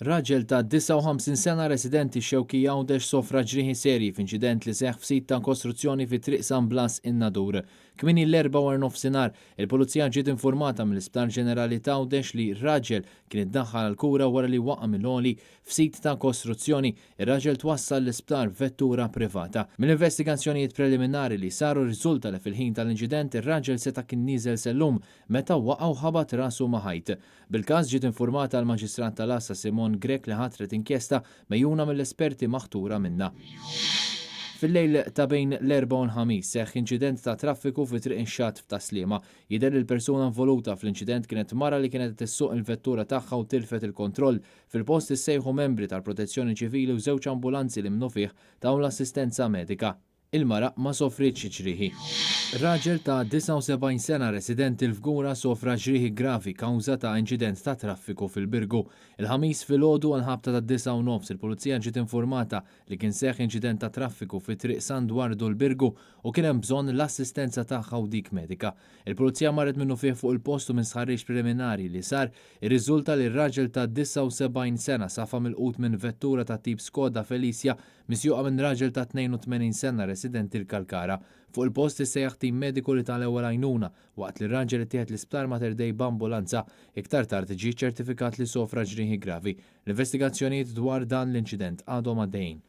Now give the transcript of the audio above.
Raġel ta' 59 sena residenti Xewkija Għawdex sofra ġrieħi serji f'inċident li seħħ f'sit ta' kostruzzjoni fi triq San Blas in-Nadur. Kmini l-4 war nofsinhar, il-Pulizija ġiet informata mill-Isptar Ġenerali ta' Għawdex li raġel kien iddaħħal għall-kura wara li waqa' mill-għoli f'sit ta' kostruzzjoni. Ir-raġel twassal l-isptar vettura privata. Mill-investigazzjonijiet preliminari li saru riżulta li fil-ħin tal-inċident ir-raġel seta' kien nieżel sellum meta waqa' u ħabat rasu ma' ħajt. Bil-każ ġiet informata l-Maġistrat tal-Assa Simon Grek li ħatret inkjesta mejjuna mill-esperti maħtura minna. Fil-lejl ta' bejn l-4 u l-5 seħħ inċident ta' traffiku fi triq inxat f'ta' Sliema. Jidher il-persuna involuta fl-inċident kienet mara li kienet tissuq il-vettura tagħha u tilfet il-kontroll. Fil-post issejħu membri tal-Protezzjoni Ċivili u żewġ ambulanzi li minnu fih taw l-assistenza medika. Il-mara ma sofritx ġrieħi. Raġel ta' 79 sena residenti l-Fgura sofra ġrieħi gravi kawża ta' inċident ta' traffiku fil-Birgu. Il-ħamis filgħodu għal-ħabta ta' 9:30 il-Pulizija ġiet informata li kien seħħ inċident ta' traffiku fi triq San Dwardu l-Birgu u kien hemm bżonn l-assistenza tagħha u dik medika. Il-Pulizija marret minnu fih fuq il-postu minn sħarriġ preliminari li sar irriżulta li r-raġel ta' 79 sena safa mill-qut minn vettura ta' tip Skoda Felicia misjuqa minn raġel ta' 82 sena residenti l-Kalkara. Fuq il-post issejjaħ tim mediku li tal-ewwel għajnuna waqt li r-raġel ittieħed l-isptar Mater Dei b'ambulanza iktar tard ġie ċertifikat li sofra ġrieħi gravi. L-investigazzjonijiet dwar dan l-inċident għadhom għaddejjin.